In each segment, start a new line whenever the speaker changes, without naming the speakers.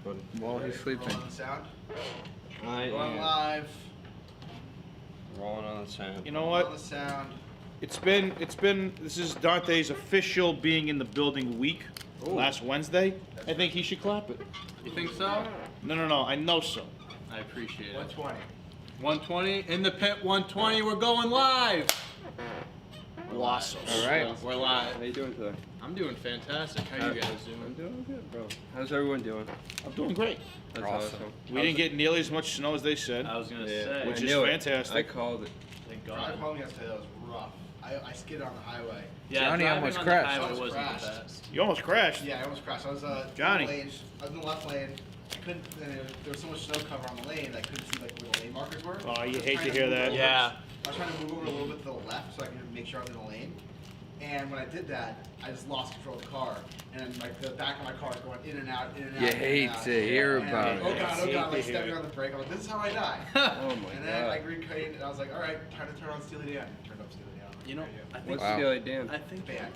buddy.
While he's sleeping.
Rolling the sound.
I
Going
am
live.
rolling on the sound.
You know
Rolling the
what?
sound.
It's been. This is Dante's official being in the building week.
Ooh.
Last Wednesday. I think he should clap it.
You think so?
No. I know so.
I appreciate it.
120.
120 in the pit. 120. We're going live.
Wassos.
All right.
We're live.
How you doing today?
I'm doing fantastic. How you guys
I'm
doing?
doing good, bro. How's everyone doing?
I'm doing great.
That's
Awesome.
We didn't get nearly as much snow as they said,
I was gonna
Yeah.
say.
which
I
is
knew it.
fantastic.
I called it.
Thank
Drive
God.
home yesterday, that was rough. I skidded on the highway.
Yeah,
Johnny
driving
almost
on
crashed.
The highway
Almost
wasn't
crashed.
the best.
You almost crashed.
Yeah, I almost crashed. I was
Johnny.
in the lane. I was in the left lane. I couldn't. There was so much snow cover on the lane that I couldn't see like where the lane markers were.
Oh, you
I was
hate
trying
to hear
move
that.
over-
Yeah.
I was trying to move over a little bit to the left so I could make sure I was in the lane. And when I did that, I just lost control of the car, and like the back of my car is going in and out, in and out.
You
in and
hate
out.
to hear
And
about
oh
it.
god,
Hate
like
to hear
stepping
it.
on the brake. I'm like, this is how I die.
Oh my
And then I
god.
recreated, and I was like, all right, try to turn on Steely Dan. Turned up Steely Dan.
You know, I think
What's
Wow.
Steely Dan?
I think
band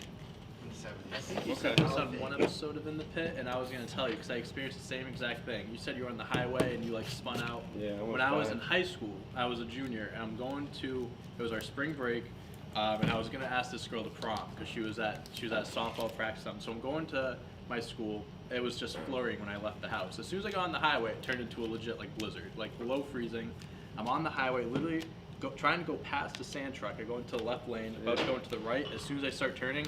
from the 70s.
I think you
Okay.
said this on one episode of In the Pit, and I was gonna tell you because I experienced the same exact thing. You said you were on the highway and you like spun out.
Yeah, I went
When I was
flying.
in high school, I was a junior, and I'm going to. It was our spring break, and I was gonna ask this girl to prom because she was at softball practice. So I'm going to my school. It was just flurrying when I left the house. As soon as I got on the highway, it turned into a legit like blizzard, like below freezing. I'm on the highway, literally trying to go past the sand truck. I go into the left lane, about to go into the right. As soon as I start turning,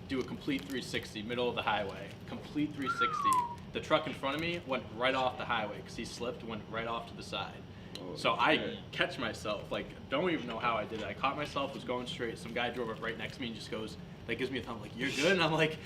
do a complete 360, middle of the highway. Complete 360. The truck in front of me went right off the highway because he slipped, went right off to the side.
Oh,
So I
shit.
catch myself, like, don't even know how I did it. I caught myself, was going straight. Some guy drove up right next to me and just goes, like, gives me a thumb, like, you're good? And I'm like,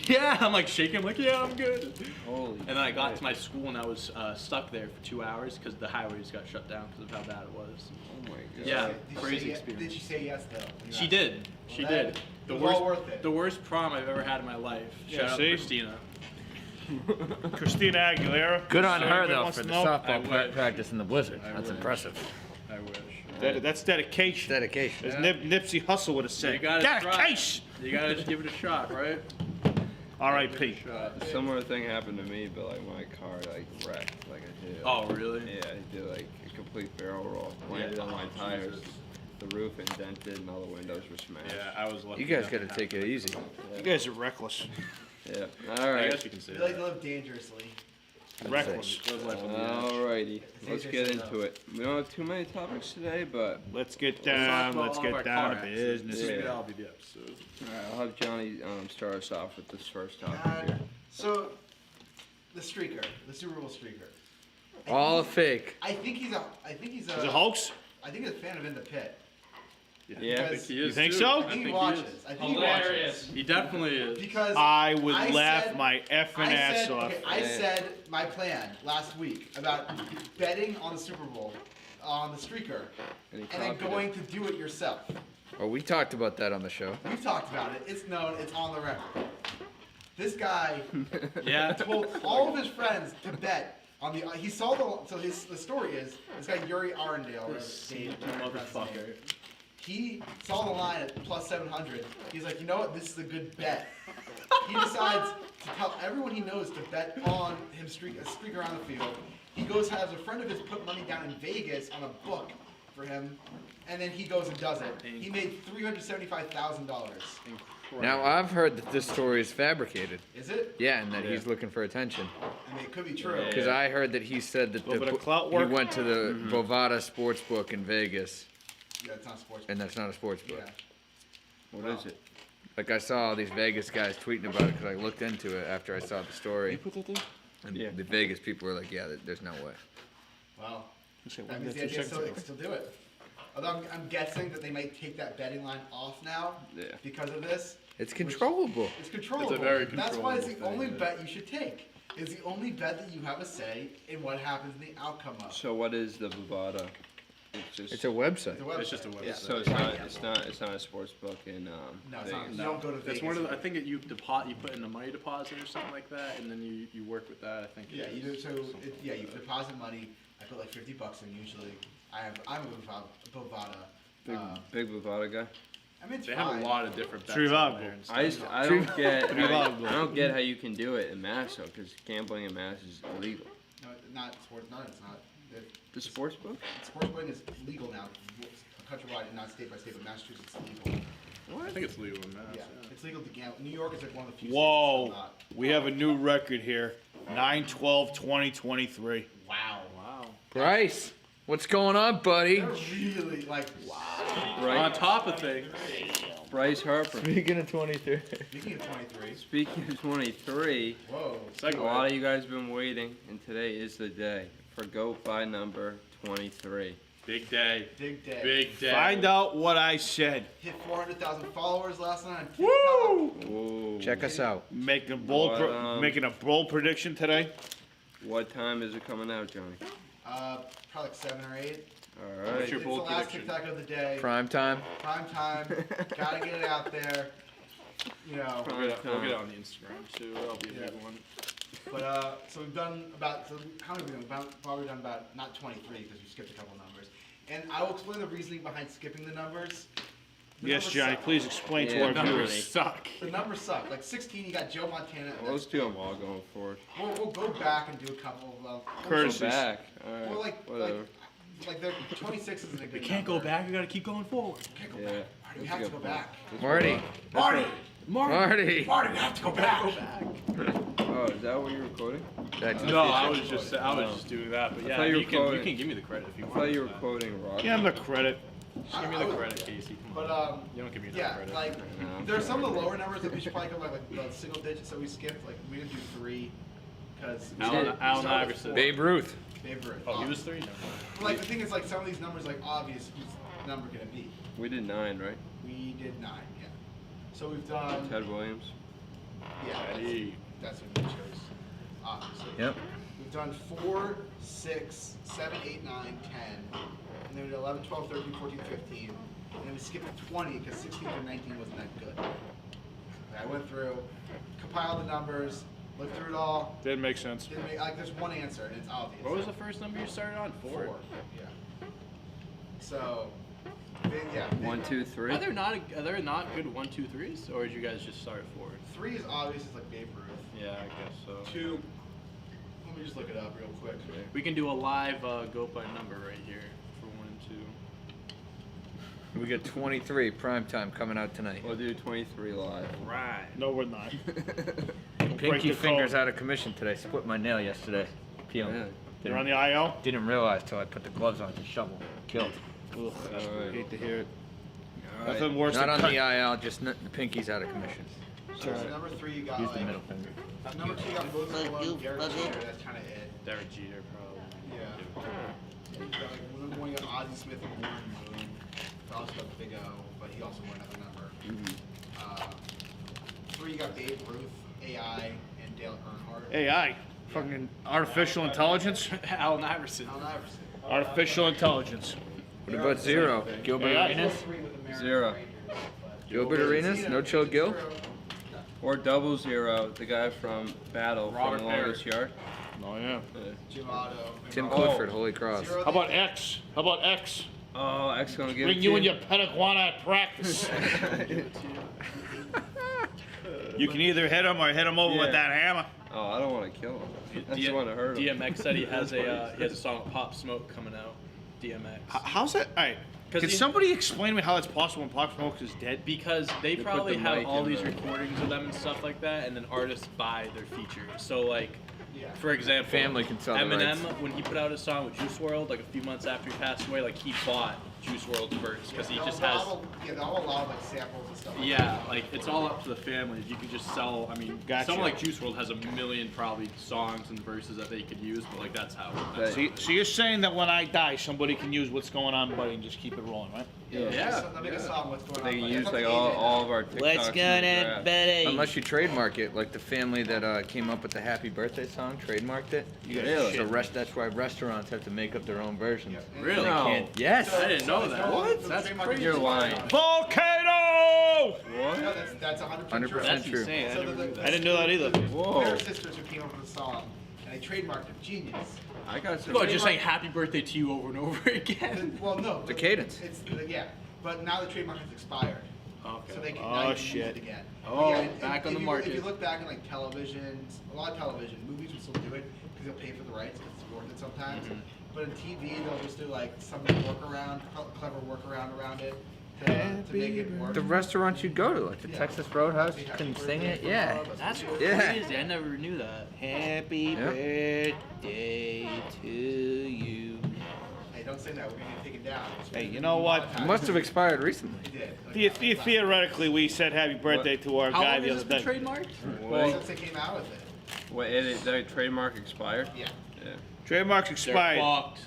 yeah. I'm like shaking, I'm like, yeah, I'm good.
Holy
And then I got
shit.
to my school and I was stuck there for 2 hours because the highways got shut down because of how bad it was.
Oh my god.
Yeah.
Did you
crazy
say yes-
experience.
Did she say yes though? when you
She
asked?
did. She
Well,
did.
it was all worth it.
The worst prom I've ever had in my life.
Yeah,
Shout out
see?
to Christina.
Christina Aguilera.
Good on
So
her
everybody
though
wants
for
to
the
know.
softball
I wish.
practice in the blizzard.
I
That's
wish.
impressive.
I wish.
That's dedication.
Dedication.
As Nipsey Hussle would have said.
You gotta
Dedication.
You gotta just give it a shot, right?
R.I.P.
A similar thing happened to me, but like my car like wrecked. Like I did.
Oh, really?
Yeah, I did like a complete barrel roll. Landed on my
Oh,
tires.
Jesus.
The roof indented and all the windows were smashed.
Yeah, I was lucky.
You guys
enough
gotta
to
take
have
it easy.
You guys are reckless.
Yeah. All
I
right.
guess you can say
We like
that.
to live dangerously.
Reckless.
Live life on the edge.
Alrighty. Let's
Say
get
so.
into it. We don't have too many topics today, but
Let's get
Let's
down.
talk
Let's
about all of
get
our
down to
car accidents.
business.
Maybe
Yeah.
that'll be the episode.
alright, I'll have Johnny start us off with this first topic
Uh,
here.
so, the streaker, the Super Bowl streaker. I
All
think-
fake.
I think he's a.
Is it a hoax?
I think he's a fan of In the Pit.
Yeah.
I think he is.
You think
too.
so?
I think he watches. I think he watches.
He definitely is.
Because
I would
I
laugh
said-
my effing ass off.
Okay, I
Yeah.
said my plan last week about betting on the Super Bowl on the streaker
And he
and then
copied
going
it.
to do it yourself.
Oh, we talked about that on the show.
We've talked about it. It's known. It's on the record. This guy
Yeah.
told all of his friends to bet on the. He saw the. So the story is this guy Yuri Arendale, whatever
Sneaky
Dave-
motherfucker.
He saw the line at plus 700. He's like, you know what? This is a good bet. He decides to tell everyone he knows to bet on him streak around the field. He goes has a friend of his put money down in Vegas on a book for him, and then he goes and does it. He made $375,000.
Now I've heard that this story is fabricated.
Is it?
Yeah, and that he's looking for attention.
I mean, it could be true.
Yeah.
Because I heard that he said that
Little bit of clout
he
work.
went to the Bovada Sportsbook in Vegas,
Yeah, it's not sports.
and that's not a sports book.
Yeah.
What is it?
Like I saw all these Vegas guys tweeting about it because I looked into it after I saw the story.
put that there?
And
Yeah.
the Vegas people were like, "Yeah, there's no way."
Well,
Say,
that
when
means
that
the
2
idea
seconds ago?
still do it. Although I'm guessing that they might take that betting line off now
Yeah.
because of this.
It's controllable.
It's controllable.
very
That's why it's the
controllable
only
thing,
bet you should take. It's the only bet that you have a say in what happens in the outcome of.
So what is the Bovada? It's just.
It's a website.
The website.
It's just a website.
Yeah.
So it's not a sports book in
No, it's
Vegas.
not. You don't go to Vegas.
It's one of the, I think you put in a money deposit or something like that, and then you work with that. I think.
Yeah, you do. So you deposit money. I put like $50 in usually. I'm a Bovada.
Big Bovada guy.
I mean, it's
They
fine.
have a lot of different bets
True
on
vibe.
there and stuff.
I don't get
Pretty
how,
valuable.
I don't get how you can do it in Mass though, because gambling in Mass is illegal.
not sports. No, it's not.
The sports book?
Sports betting is legal now, countrywide and not state by state, but Massachusetts is legal.
I think it's legal in Mass.
Yeah, it's legal to gamble. New York is like one of the few
Whoa,
states that's not.
we have a new record here. 9/12/2023.
Wow.
Bryce, what's going on, buddy?
They're really like,
On top of things.
Bryce Harper.
Speaking of 23.
speaking of 23.
Speaking of 23,
Whoa.
a lot of you guys have been waiting, and today is the day for Goat by number 23.
Big day.
Big day.
Big day.
Find out what I said.
Hit 400,000 followers last night on TikTok.
Woo!
Whoa.
Check us out.
Making
What,
a bold prediction today.
What time is it coming out, Johnny?
Probably like 7 or 8.
All right.
your
It's the
bold
last
prediction?
TikTok of the day.
Prime time.
Prime time. Gotta get it out there. You know.
We'll get it on the Instagram too. That'll be a
Yeah.
big one.
But so we've done about. So how many have we done? Probably done about not 23 because we skipped a couple numbers. And I will explain the reasoning behind skipping the numbers. The
Yes,
numbers
Johnny,
suck.
please explain
Yeah,
to our
numbers
viewers.
Suck.
The numbers suck. Like 16, you got Joe Montana.
Well, let's do them all going forward.
We'll go back and do a couple of them.
Courtesy.
Go back. All right.
Well, like
Whatever.
they're 26 isn't a good.
We can't go
number.
back. We gotta keep going forward.
We can't go
Yeah.
back. Marty, we have to go back.
Marty.
Marty,
Marty.
Marty, we have to go back.
Oh, is that what you were quoting?
That's
No, I was just doing that. But
I
yeah,
thought you were
you can
quoting-
give me the credit if you
I
want.
thought you were quoting Rock.
Give him the credit.
Just give me the credit, Casey. Come on.
But
You don't give me enough
yeah,
credit.
like
No.
there are some of the lower numbers that we should probably go like the single digits that we skipped. Like we didn't do 3 because
Allen Iverson.
Babe Ruth.
Babe Ruth.
Oh, he was 3. Never mind.
But, like the thing is, like some of these numbers, like obvious who's the number gonna be.
We did 9, right?
We did 9, yeah. So we've done.
Ted Williams.
Yeah,
Eddie.
that's what we chose. Obviously.
Yep.
We've done 4, 6, 7, 8, 9, 10, and then we did 11, 12, 13, 14, 15, and then we skipped 20 because 16 through 19 wasn't that good. Okay, I went through, compiled the numbers, looked through it all.
Didn't make sense.
Didn't make, like, there's one answer and it's obvious.
What was the first number you started on? 4.
4. Yeah. So, yeah.
1, 2, 3.
Are there not good 1, 2, 3s, or did you guys just start at 4?
3 is obvious. It's like Babe Ruth.
Yeah, I guess so.
2. Let me just look it up real quick.
We can do a live go by number right here for 1 and 2.
We got 23 prime time coming out tonight.
We'll do 23 live.
Right.
No, we're not. Break
Pinky
the
fingers
code.
out of commission today. Split my nail yesterday. Peeling.
Yeah.
You're on the IL?
Didn't realize till I put the gloves on to shovel. Killed.
Ugh,
Alright.
hate to hear it.
All right.
Nothing worse
Not
than
on
cut.
the IL, just the pinky's out of commission.
So number 3 you got
Use the
like,
middle finger.
number 2 you got Moses Malone, Derek Jeter. That's kind of it.
Derek Jeter, probably.
Yeah. You got like number 1 you got Ozzie Smith and Warren Moon. I also got Big O, but he also won another number. 3 you got Babe Ruth, AI, and Dale Earnhardt.
AI. Fucking artificial intelligence.
Allen Iverson.
Allen Iverson.
Artificial intelligence.
What about 0? Gilbert
Yeah.
Arenas?
0.
Gilbert Arenas? No chill Gil?
Or 00, the guy from Battle
Robert
from the longest yard.
Oh, yeah.
Jim Otto.
Tim
Oh.
Clifford, Holy Cross.
Zero,
How about X? How about X?
Oh, X gonna give
Bring
it
you
to
and your pentaguana at practice. You can either hit him or hit him over with
Yeah.
that hammer.
Oh, I don't want to kill him. I just want to hurt him.
DMX said he has a song Pop Smoke coming out. DMX.
How's that? All right.
'Cause
Can
he-
somebody explain to me how that's possible when Pop Smoke is dead?
Because they
put
probably
the
have
mic
all
in
these
the-
recordings of them and stuff like that, and then artists buy their features. So like,
Yeah.
for example,
Family can sell the
Eminem,
rights.
when he put out his song with Juice WRLD, like a few months after he passed away, like he bought Juice WRLD's verse because he
They'll-
just
they'll
has.
all- Yeah, they'll all allow like samples and stuff. Like
Yeah, like it's all up to the family. If you could just sell, I mean,
Gotcha.
someone like Juice WRLD has a million probably songs and verses that they could use, but like that's how.
That-
So you're saying that when I die, somebody can use what's going on, buddy, and just keep it rolling, right?
Yeah. They'll make a song. What's going on?
They can
Like,
use
that's
like
what they did.
all of our TikToks.
Let's
in
go
the
to
draft.
bed. Unless you trademark it, like the family that came up with the Happy Birthday song, trademarked it.
Really?
So that's why restaurants have to make up their own versions.
Yeah.
Really?
No.
Can't, yes.
I didn't know
So
that.
what?
That's crazy.
You're lying.
Volcano!
What?
No, that's 100% true.
100%
That's
true.
insane. I
So
never knew that.
I didn't know that either.
Whoa.
Pair of sisters who came up with the song, and they trademarked it. Genius.
I got some.
No, just saying happy birthday to you over and over again.
Well, no.
The cadence.
It's yeah, but now the trademark has expired,
Okay.
so they can
Oh,
now you can use
shit.
it again.
Oh,
Yeah,
back on the
If
market.
you look back in like television, a lot of television, movies would still do it because he'll pay for the rights because it's worth it sometimes. But in TV, they'll just do like some workaround, clever workaround around it to make it work.
The restaurants you go to, like the
Yeah.
Texas Roadhouse, you can sing it. Yeah.
That's
Yeah.
crazy. I never knew that.
Happy
Yep.
birthday to you.
Hey, don't say that. We're gonna get taken down.
Hey, you know what?
It must have expired recently.
It did.
Theoretically, we said happy birthday to our
How
guy
long
the
has
other
this been
day.
trademarked?
Wait,
Since they came out with it.
wait, the trademark expired?
Yeah.
Yeah.
Trademarks
They're
expired.
fucked.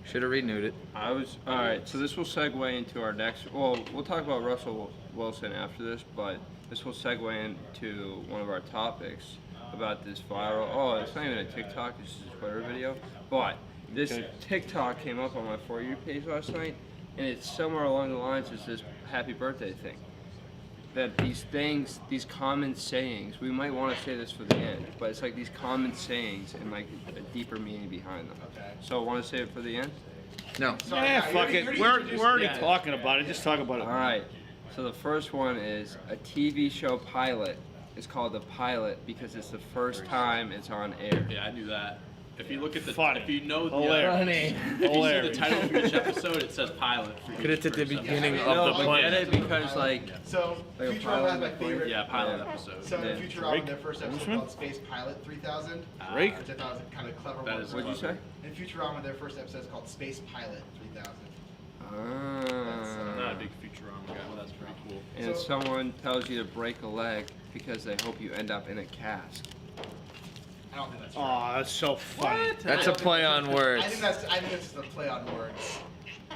Should have renewed it.
Alright, so this will segue into our next, well, we'll talk about Russell Wilson after this, but this will segue into one of our topics about this viral, it's not even a TikTok, it's just a Twitter video, but this
Okay.
TikTok came up on my For You page last night, and it's somewhere along the lines of this happy birthday thing. That these things, these common sayings, we might want to say this for the end, but it's like these common sayings and like a deeper meaning behind them.
Okay.
So want to say it for the end?
No.
Sorry,
Yeah,
you
fuck
already
it. We're
introduced
already
yeah.
talking about it. Just talk about it.
All right. So the first one is a TV show pilot. It's called The Pilot because it's the first time it's on air.
Yeah, I knew that. If you look at the,
Funny.
if you know the,
Hilarious.
if you see the
Hilarious.
title of each episode, it says pilot. for
Put
each
it at the
first
beginning
episode.
No,
of the
but get
plan.
it because like
So,
Like a
Futurama
pilot
has my
like Blade?
favorite.
Yeah, pilot
Yeah.
episode.
So in
Yeah.
Futurama,
Drake?
their first episode
Englishman?
called Space Pilot 3000,
Drake?
which I thought was a kind of clever
That
one.
is
what'd you say?
In Futurama, their first episode is called Space Pilot 3000.
I'm not a
Ah.
big Futurama guy, but that's pretty cool.
And if
So-
someone tells you to break a leg because they hope you end up in a cast.
I don't think that's true.
Oh, that's so funny.
That's a play on words.
I think it's just a play on words.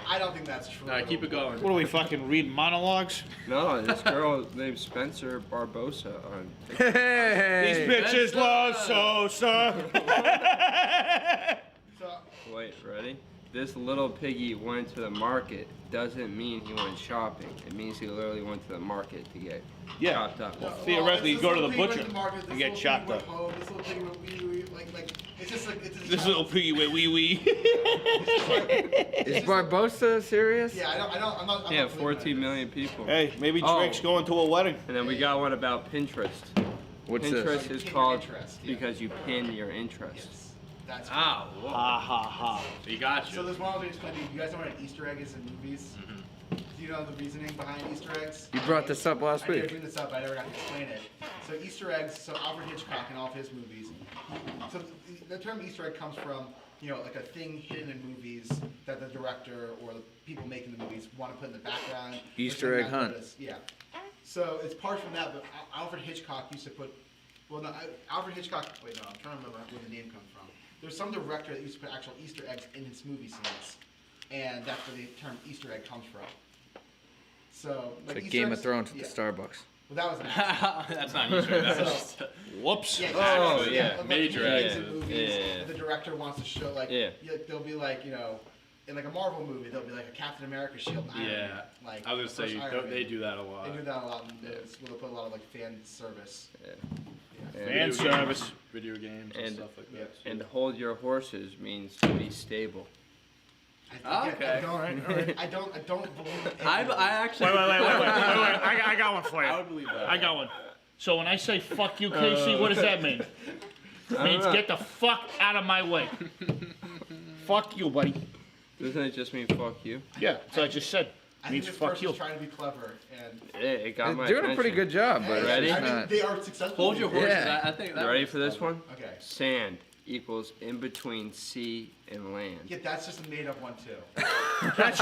I don't think that's true.
Alright, keep it going.
What are we fucking reading monologues?
No, this girl named Spencer Barbosa on
These
Hey.
bitches love Sosa.
So,
Wait, ready? This little piggy went to the market doesn't mean he went shopping. It means he literally went to the market to get
Yeah.
chopped up.
well,
Theoretically,
this
you go to
little
the
pig went
butcher
to the market,
and
this
get
little
chopped
pig went
up.
home, this little pig went like it's just like it's just
This little piggy went wee wee.
Is Barbosa serious?
Yeah, I'm not. I'm
Yeah,
not believing
14
that.
million people.
Hey, maybe
Oh.
Drake's going to a wedding.
And then we got one about Pinterest.
What's
Pinterest
this?
is
Pin your
called
interest, yeah.
because you pin your interest.
Yes, that's.
Ah, whoa.
Ha ha ha.
You got
So
you.
there's one other thing to explain to you. You guys know what an Easter egg is in movies? Do you know the reasoning behind Easter eggs?
You brought this up last
I did
week.
bring this up, but I never got to explain it. So Easter eggs, so Alfred Hitchcock in all of his movies. So the term Easter egg comes from, like a thing hidden in movies that the director or the people making the movies want to put in the background. or
Easter
something
egg
not
hunt.
noticed. Yeah. So it's part from that, but Alfred Hitchcock used to put, Alfred Hitchcock, wait, no, I'm trying to remember where the name comes from. There's some director that used to put actual Easter eggs in his movie scenes, and that's where the term Easter egg comes from. So,
It's like
Easter
Game of
eggs-
Thrones at
yeah.
Uh,
the Starbucks.
Well, that was an accident.
That's not Easter egg. That's just.
Whoops.
Yeah,
Oh,
exactly.
yeah.
Like
Major
movies
egg.
and movies,
Yeah.
the director wants to show like
Yeah.
they'll be like in like a Marvel movie there'll be like a Captain America shield. Iron Man,
Yeah.
like
I was
the
gonna say
first Iron
they
Man.
do that a lot.
They do that a lot in movies where they put a lot of like fan service.
Yeah.
Yeah.
Fan
And,
service.
Video games and,
And-
stuff like that.
and hold your horses means to be stable.
I
Okay.
I don't believe.
I
any of
actually.
Wait. I got one for you.
I would believe that.
I got one. So when I say fuck you, Casey, what does that mean?
I
Means
don't know.
get the fuck out of my way. Fuck you, buddy.
Doesn't it just mean fuck you?
Yeah, that's what I just said.
I think
Means
this
fuck
person's
you.
trying to be clever and.
It got
They're
my
doing a pretty
attention.
good job, but
Ready?
it's
I mean,
not.
they are successful.
Hold your horses.
Yeah.
I think that
You ready
was
for this
clever.
one?
Okay.
Sand equals in between sea and land.
Yeah, that's just a made up one too.
That's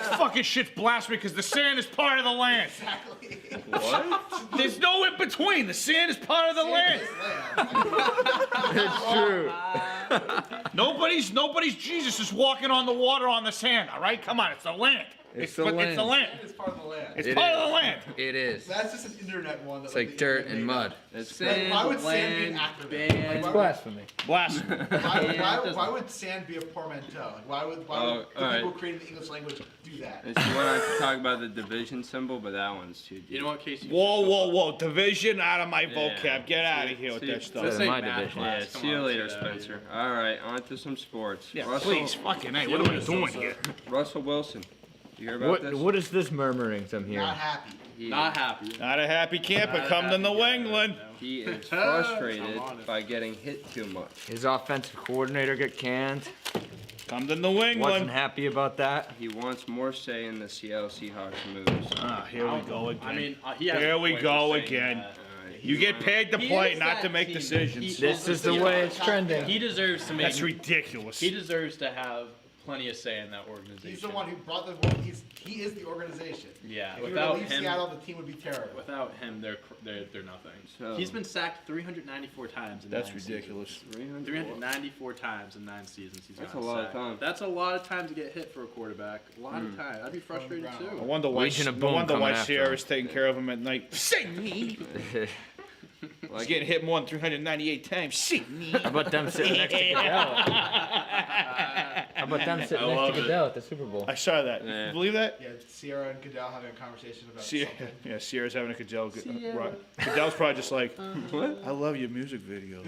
fucking shit's blasphemy because the sand is part of the land.
Exactly.
What?
There's no in between. The sand is part of the land.
It's true.
Nobody's Jesus is walking on the water on the sand. All right, come on, it's the land.
It's the
It's the
land.
land.
It's part of the land.
It's
It
part
is.
of the land.
It is.
That's just an internet one. That
It's like dirt and mud.
It's
Like, why would sand be an acronym? Like, why-
blasphemy.
Blasphemy.
Why would sand be a portmanteau? Like, why would the
alright.
people creating the English language do that?
It's you want to talk about the division symbol, but that one's too deep.
You know what, Casey? you
Whoa,
should go
whoa,
fuck-
whoa! Division out of my
Yeah.
vocab. Get out of here with
See-
that stuff.
Let's say
my
math
division.
Yeah,
class. Come
see you
on,
later,
say that,
Spencer. All right, on to some sports.
Yeah,
Russell,
please, fucking hey, what are we doing here?
Russell Wilson. You hear about this?
What is this murmurings I'm hearing?
Not happy.
Not happy.
Not a happy camper.
Not a
Come to
happy
New
guy,
England.
no.
He is
I'm
frustrated
on it.
by getting hit too much.
His offensive coordinator got canned.
Come to New
Wasn't
England.
happy about that.
He wants more say in the Seattle Seahawks moves.
Ah, here we go again.
I mean, he has
Here
a
we
point
go
for saying
again.
that.
You get paid to
He
play,
is
not to
that
make
team.
decisions.
This is the way it's trending.
He deserves to make.
That's ridiculous.
He deserves to have plenty of say in that organization.
He's the one who brought the. He is the organization.
Yeah,
If he were to
without
leave
him,
Seattle, the team would be terrible.
without him, they're nothing.
So-
He's been sacked 394 times in
That's
9
ridiculous.
seasons. 394 times in 9 seasons. He's
That's
gotten
a lot of
sacked.
time.
That's a lot of time to get hit for a quarterback. A lot of time. I'd be frustrated
Brown.
too.
I wonder why.
Legion of
No
Boom
wonder
coming
why
after
Sierra's
him.
taking care of him at night. Sing me. He's getting hit more than 398 times. Sing me.
How about them sitting next to Goodell? How about them sitting
I
next
love
to
it.
Goodell at the Super Bowl?
I saw that.
Yeah.
You believe that?
Yeah, Sierra and Goodell having a conversation about
Sierra,
something.
yeah, Sierra's having a Goodell.
Sierra.
Goodell's probably just like,
What?
I love your music videos.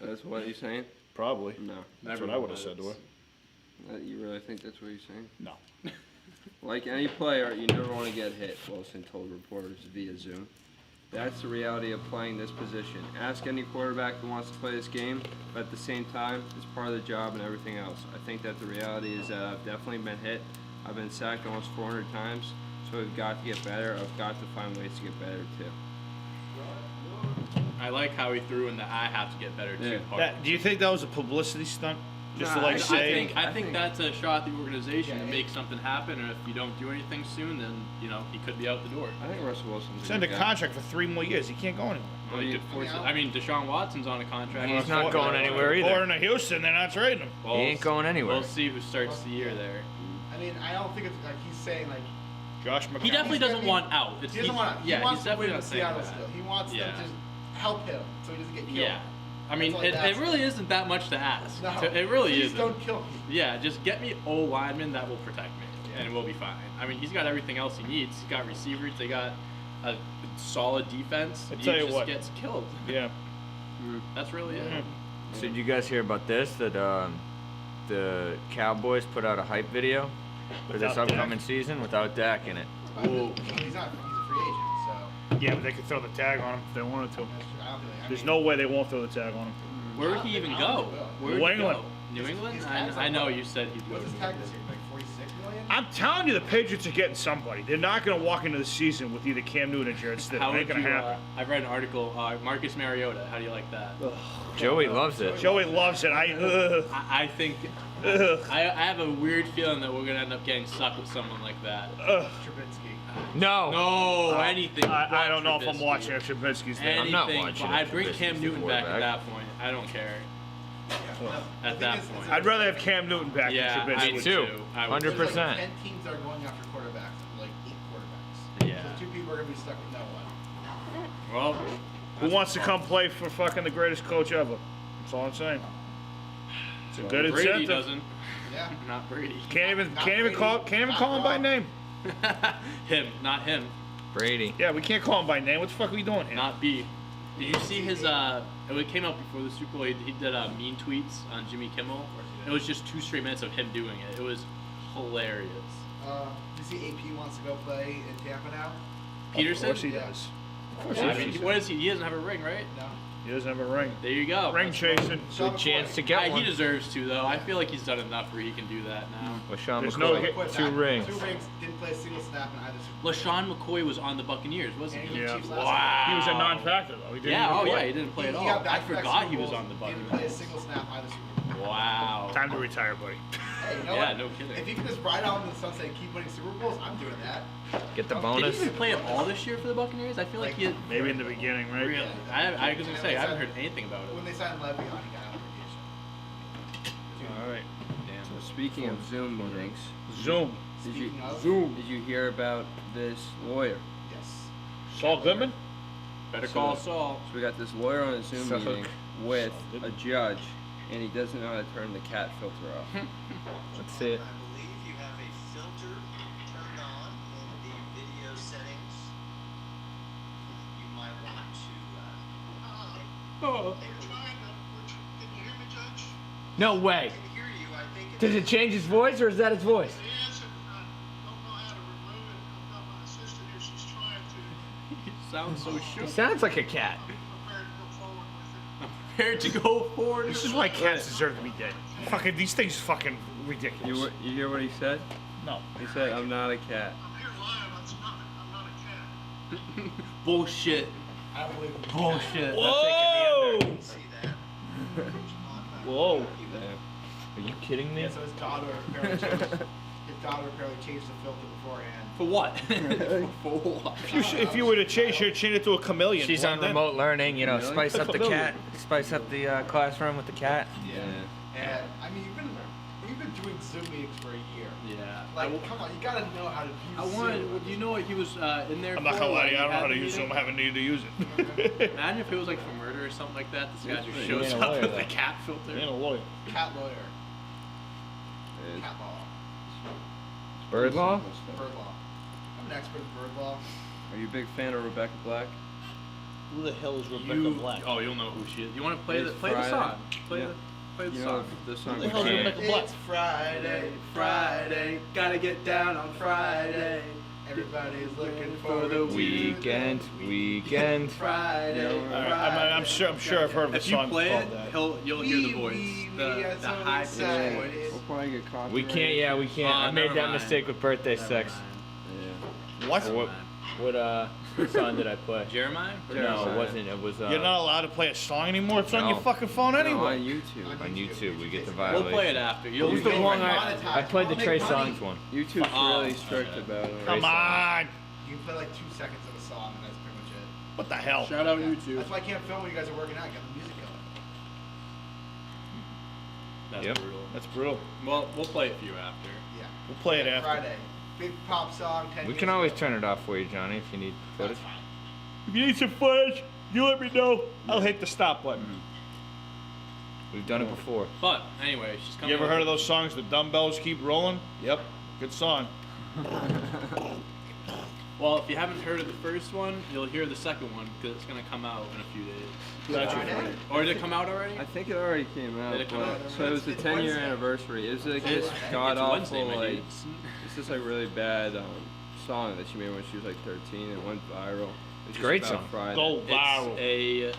That's what he's saying?
Probably.
No.
That's what I would have said to her.
You really think that's what he's saying?
No.
Like any player, you never want to get hit, Wilson told reporters via Zoom. That's the reality of playing this position. Ask any quarterback who wants to play this game, but at the same time, it's part of the job and everything else. I think that the reality is that I've definitely been hit. I've been sacked almost 400 times, so we've got to get better. I've got to find ways to get better too.
I like how he threw in the "I have to get better" too
Yeah.
part.
Do you think that was a publicity stunt? Just to
Nah,
like
I
say,
think
I think-
that's a shot at the organization
Yeah,
to make something happen, and if you don't do anything soon, then he could be out the door.
I think Russell Wilson's
send a
good guy.
contract for 3 more years. He can't go anywhere.
Well, you could force it. I mean, Deshaun Watson's on a contract.
He's not going anywhere either.
According to Houston, they're not trading him.
Well,
He ain't going anywhere.
We'll see who starts the year there.
I mean, I don't think it's like he's saying like
Josh McCown.
He definitely
gonna
doesn't
be-
want out. It's,
he doesn't want.
Yeah,
he wants
he's
to
definitely
win
not
with
saying
Seattle
that.
still. He wants
Yeah.
them to just help him so he doesn't get killed.
Yeah. I mean,
That's all he
it
asks.
really isn't that much to ask.
No,
It really
please
isn't.
don't kill me.
Yeah, just get me O linemen that will protect me, and we'll be fine. I mean, he's got everything else he needs. He's got receivers. They got a solid defense.
I
He
tell you
just
what.
gets killed.
Yeah.
That's really it.
Mhm.
So did you guys hear about this? That the Cowboys put out a hype video for this
Without Dak.
upcoming season without Dak in it.
He's not. He's a free agent, so
Yeah, but they could throw the tag on him if they wanted to.
I don't really.
There's no way they won't throw the tag on him.
Where would he even go? Where would
New
he
England.
go? New England?
His tag's
I
like
know
what?
you said he'd go
What's
to
his
New
tag this
England.
year? Like 46 million?
I'm telling you, the Patriots are getting somebody. They're not going to walk into the season with either Cam Newton or Jared Stidham.
How
It ain't
would
going to
you?
happen.
I read an article. Marcus Mariota. How do you like that?
Joey loves it.
Joey loves it.
I think
Ugh.
I have a weird feeling that we're gonna end up getting stuck with someone like that.
Ugh.
Trubisky.
No.
No, anything.
I don't know if I'm
Trubisky.
watching if Trubisky's there.
Anything.
I'm not watching
I'd
if
bring
Trubisky's
Cam
the
Newton back at
quarterback.
that point. I don't care. At
The
that
thing is,
point.
I'd rather have Cam Newton back
Yeah,
than
I
Trubisky.
would
too.
I would
100%.
There's like 10 teams that are going after quarterbacks, and like 8 quarterbacks.
Yeah.
So 2 people are gonna be stuck with no one.
Well,
Who wants to come play for fucking the greatest coach ever? That's all I'm saying. It's a good
Brady
incentive.
doesn't.
Yeah.
Not Brady.
Can't even
Not
call him by name.
Him, not him.
Brady.
Yeah, we can't call him by name. What the fuck are we doing here?
Not B. Did you see his? It came out before the Super Bowl. He did mean tweets on Jimmy Kimmel. It was just 2 straight minutes of him doing it. It was hilarious.
You see AP wants to go play in Tampa now?
Peterson.
Of course he
Yeah.
does.
I mean, what is he? He doesn't have a ring, right?
No.
He doesn't have a ring.
There you go.
Ring chasing.
Good chance to get
He
one.
deserves to, though. I feel like he's done enough where he can do that now.
LaShawn
There's no
McCoy.
hit-
Quit
2
that.
rings.
2 rings. Didn't play a single snap in either Super Bowl.
LaShawn McCoy was on the Buccaneers, wasn't
And
he?
he was
Yeah.
Chiefs last
Wow.
He was a non-factor though. He didn't
Yeah.
even
Oh,
play.
yeah. He didn't play
He
at all.
got
I
back-to-back
forgot
Super
he was
Bowls,
on the
Didn't play a
Buccaneers.
single snap either Super Bowl.
Wow.
Time to retire, buddy.
Hey, you know
Yeah,
what?
no kidding.
If you can just ride out in the sunset and keep winning Super Bowls, I'm doing that.
Get the
Did
bonus.
he even play at all this year for the Buccaneers? I feel like he.
Maybe in the beginning, right?
Really? I was gonna say I haven't heard anything about
When
it.
they signed Le'Veon, he got out of radiation.
All right.
Damn.
So speaking of Zoom meetings,
Zoom.
did you
Speaking of-
did you hear about this lawyer?
Yes.
Saul Goodman.
Better call Saul.
So we got this lawyer on a Zoom
So-
meeting with
So
a judge, and he doesn't know how to turn the cat filter off.
Let's see it.
I believe you have a filter turned on in the video settings. You might want to.
Oh.
Can you hear me, Judge?
No way.
I can hear you. I think
Does it change his voice or is that his voice?
Yes,
sounds so
He
shook.
sounds like a cat.
I'm prepared to go forward.
This is why cats deserve to be dead. Fucking these things fucking
You
ridiculous.
you hear what he said?
No.
He said, "I'm not a cat."
Bullshit.
I don't believe him.
Bullshit.
Whoa!
See that?
Whoa.
Are you kidding me?
Yeah, so his daughter apparently changed the filter beforehand.
For what? For what?
If you were to change her chin into a chameleon.
She's
what
on
then?
remote learning, you know,
Really?
spice up the cat, spice up the classroom with the cat.
Yeah. And I mean, you've been doing Zoom meetings for a year.
Yeah.
Like, come on, you gotta know how to use
I
Zoom.
wanted. You know what he was in there?
I'm not
for,
gonna lie
like,
to you, I don't know
had
how to
the
use Zoom.
meeting?
I haven't needed to use it.
Imagine if it was like for murder or something like that. This guy just
He
shows
ain't a
up
lawyer,
with
though.
a cat filter.
Ain't a lawyer.
Cat lawyer.
And-
Cat law.
Bird law?
Bird law. I'm an expert in bird law.
Are you a big fan of Rebecca Black?
Who the hell is Rebecca
You,
Black?
oh, you'll know who she is. You want to play
It's
the play the
Friday.
song? Play
Yeah.
the
You know
song.
the song.
the hell's
we
Rebecca
can't-
Black?
It's Friday,
Friday, gotta get down on Friday.
Everybody's looking
For
forward
the
to
Weekend.
Friday.
Yeah,
All right, I'm sure I've heard of a
If you
song
play
called
it,
that.
you'll hear the voice, the high pitched
excited.
voice.
We'll probably get caught.
We can't, yeah, we can't. I made
never
that
mind.
mistake with birthday
Never
sex.
mind.
What?
Never
What,
mind.
what song did I play?
Jeremiah?
No, it wasn't. It was,
You're not allowed to play a song anymore. It's on
No.
your fucking phone
No,
anyway.
on YouTube.
on YouTube. We get the
We'll
violation.
play it after. You'll
Who's the
You'll
one
get
I
monetized.
played the
We'll
Trey
make money.
Songz one.
YouTube's
Oh,
really strict
okay.
about it.
Come on.
You can play like 2 seconds of a song and that's pretty much it.
What the hell?
Shout out
Yeah.
YouTube.
That's why I can't film when you guys are working out. Get the music going.
That's
Yep.
brutal.
That's brutal.
Well, we'll play it for you after.
Yeah.
We'll play it after.
Friday. Big pop song. 10
We
years
can always
ago.
turn it off for you, Johnny, if you need footage.
That's fine.
If you need some footage, you let me know. I'll hit the stop button.
We've done it before.
But anyway, she's coming.
You ever
over.
heard of those songs, The Dumbbells Keep Rolling? Yep. Good song.
Well, if you haven't heard of the first one, you'll hear the second one because it's gonna come out in a few days.
Gotcha.
Friday?
Or did it come out already?
I think it already came out.
Did it come
but-
out?
So it was the
It's
10-year
Wednesday.
anniversary. It was like
It's
this
Wednesday.
god
It's Wednesday,
awful
my
like
dude.
it's just like really bad song that she made when she was like 13 and went viral. It's just
Great
about
song.
Friday.
Go viral.
It's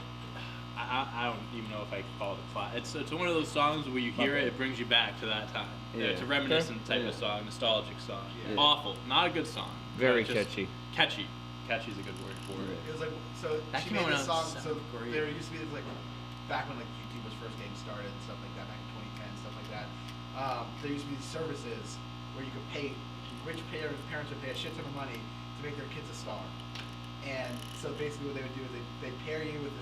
I don't even know if I can call it a plot. It's one of those songs where you hear it, it brings you back to that time.
Yeah.
It's a reminiscent type
Yeah.
of song, nostalgic song.
Yeah.
Awful, not a good song.
Very
but just
catchy.
Catchy. Catchy is a good word for it.
It was like, so
That
she
came
made
out
this
in
song, so
7th grade.
there used to be this, like, back when like YouTube was first getting started and stuff like that, back in 2010, stuff like that, there used to be these services where you could pay, rich parents would pay a shit ton of money to make their kids a star. And so basically what they would do is they pair you with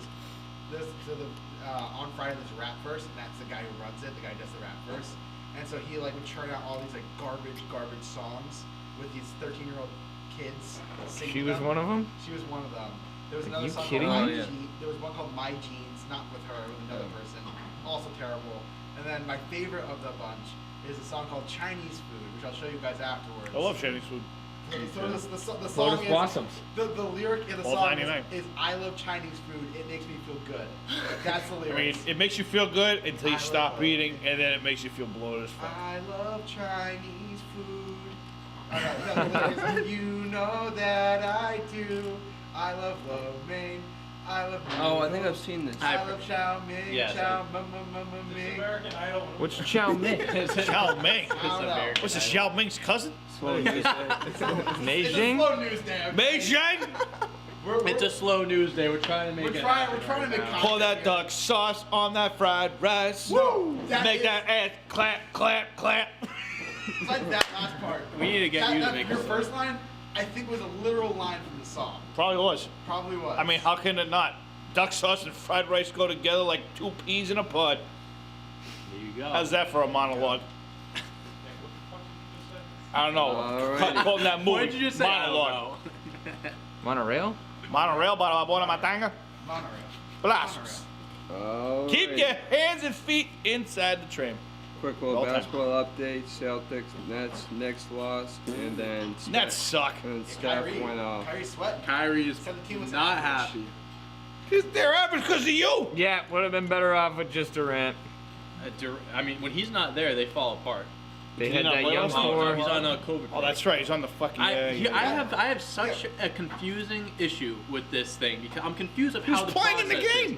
on Friday there's a rap verse, and that's the guy who runs it, the guy who does the rap verse. And so he like would churn out all these like garbage songs with these 13-year-old kids singing
She was
them.
one of them?
She was one of them. There was
Are
another
you
song
kidding
called
me?
My Jeans. There was one called My Jeans, not with her, with another person, also terrible. And then my favorite of the bunch is a song called Chinese Food, which I'll show you guys afterwards.
I love Chinese food.
So the song
Lotus
is
Blossoms.
the lyric in the
All
song
99.
is I love Chinese food. It makes me feel good. That's the
I mean,
lyrics.
it makes you feel good until you
I
stop
love-
eating, and then it makes you feel bloated as fuck.
I love Chinese food. No, the lyrics, you know that I do. I love lo mein. I love.
Oh, I think I've
noodles.
seen this.
I love chow mein.
Yeah,
Chow ming.
What's Chow Mein?
Chow Ming.
I don't know.
What's this, Xiao Ming's cousin?
Slow news day.
It's a
Beijing?
slow news day.
Beijing?
It's a slow news day. We're trying to make
We're
it.
trying
happen
to
right
make
now.
content
Pour that
here.
duck sauce on that fried rice.
Woo! That
Make
is-
that ass clap, clap, clap.
It's like that last part.
We need to get you to make
your
a
first line. I think was a literal line from the song.
Probably was.
Probably was.
I mean, how can it not? Duck sauce and fried rice go together like two peas in a pod.
There you go.
How's that for a monologue? I don't know.
Alrighty.
Quoting that movie.
What did you just say?
Monologue.
Monorail?
Monorail, bada bada matanga.
Monorail.
Blast.
Alright.
Keep your hands and feet inside the train.
Quick little
Well done.
basketball update. Celtics, Nets, Knicks lost, and then
Nets suck.
and Steph
Kyrie,
went off.
Kyrie sweating.
Kyrie is
17 was
not
average.
happy.
They're average because of you.
Yeah, would have been better off with just Durant.
I mean, when he's not there, they fall apart.
They
Did he
had
not
that
play
young
last night?
core.
He's on a COVID.
Oh, that's right. He's on the fucking.
I have such a confusing issue with this thing because I'm confused of how
He's
the
playing in the
process is.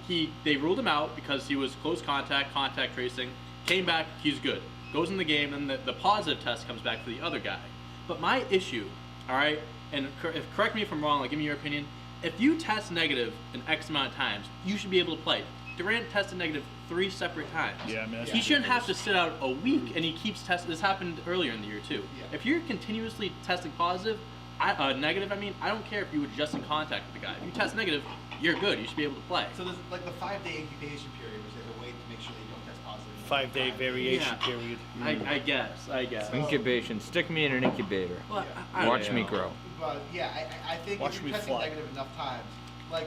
game.
They ruled him out because he was close contact tracing. Came back, he's good. Goes in the game, and the positive test comes back for the other guy. But my issue, all right, and correct me if I'm wrong. Like, give me your opinion. If you test negative an X amount of times, you should be able to play. Durant tested negative 3 separate times.
Yeah, I mean, that's
he shouldn't have to sit out a week, and he keeps testing. This happened earlier in the year too.
Yeah.
If you're continuously testing positive, negative, I don't care if you were just in contact with the guy. If you test negative, you're good. You should be able to play.
So there's like the 5-day incubation period, which they wait to make sure that you don't test positive.
5-day variation
Yeah.
period.
I guess.
Incubation. Stick me in an incubator.
Well,
Yeah.
I don't
Watch
know.
me grow.
But yeah, I think
Watch
if
me
you're testing
fly.
negative enough times, like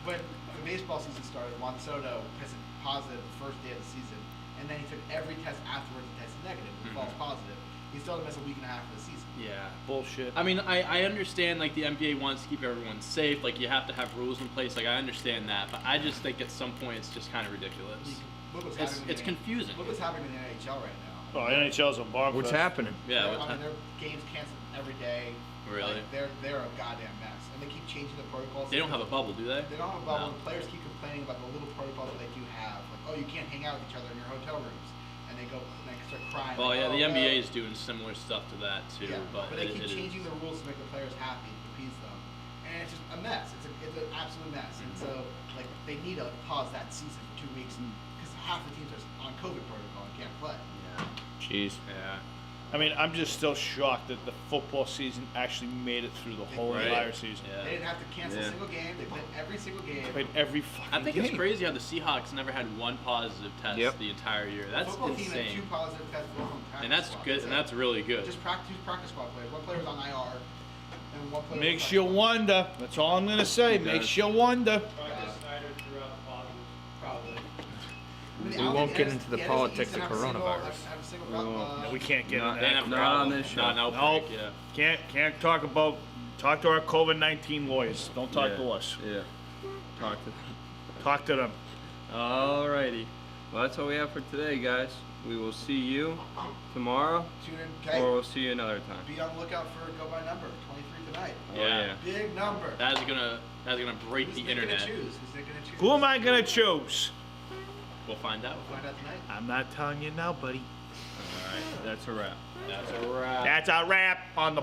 when the baseball season started, Juan Soto tested positive the first day of the season, and then he took every test afterwards and tested negative, with false positive. He still had to miss a week and a half of the season.
Yeah.
Bullshit.
I mean, I understand, like, the NBA wants to keep everyone safe. Like, you have to have rules in place. Like, I understand that. But I just think at some point it's just kind of ridiculous.
Look what's
It's
happening in the-
confusing.
Look what's happening in the NHL right now.
Oh, NHL's a bomb.
What's happening?
Yeah.
I mean, their games canceled every day.
Really?
Like, they're a goddamn mess, and they keep changing the protocols.
They don't have a bubble, do they?
They don't have a bubble.
No.
The players keep complaining about the little protocols that they do have. Like, oh, you can't hang out with each other in your hotel rooms, and they start crying.
Well,
like,
yeah,
oh,
the NBA
no.
is doing similar stuff to that too.
Yeah,
but
they
it
keep
is.
changing the rules to make the players happy, to appease them, and it's just a mess. It's an absolute mess, and so like they need to pause that season for 2 weeks because half the teams are on COVID protocol and can't play.
Yeah.
Jeez.
Yeah.
I mean, I'm just still shocked that the football season actually made it through the whole
Right.
entire season.
Yeah.
They didn't have to cancel a
Yeah.
single game. They played every single game.
Played every fucking
I think
game.
it's crazy how the Seahawks never had one positive test
Yep.
the entire year.
The
That's
football team had 2
insane.
positive tests both on practice
And that's
squad.
good.
it.
And that's really good.
Just two practice squad players. One player was on IR, and one player.
Makes
was
you
on-
wonder. That's all I'm gonna say. Makes you wonder.
I mean,
We
I don't
won't
think
get
the
into the
NFC
politics
East
of
have a single-
coronavirus.
have a single,
We won't.
No, we can't get
Not-
into
They
that.
have a
Not
problem.
on this show.
Not an
Nope.
outbreak, yeah.
Can't talk about. Talk to our COVID-19 lawyers. Don't talk
Yeah.
to us.
Yeah. Talk to them.
Talk to them.
Alrighty. Well, that's all we have for today, guys. We will see you tomorrow,
Tune in. Okay.
or we'll see you another time.
Be on the lookout for Go By Number 23 tonight.
Oh,
Yeah.
Big number.
That's gonna break
Who's
the
Nick gonna
internet.
choose? Who's Nick gonna choose?
Who am I gonna choose?
We'll find out.
We'll find out tonight.
I'm not telling you now, buddy.
Alright, that's a wrap.
That's a wrap.
That's a wrap on the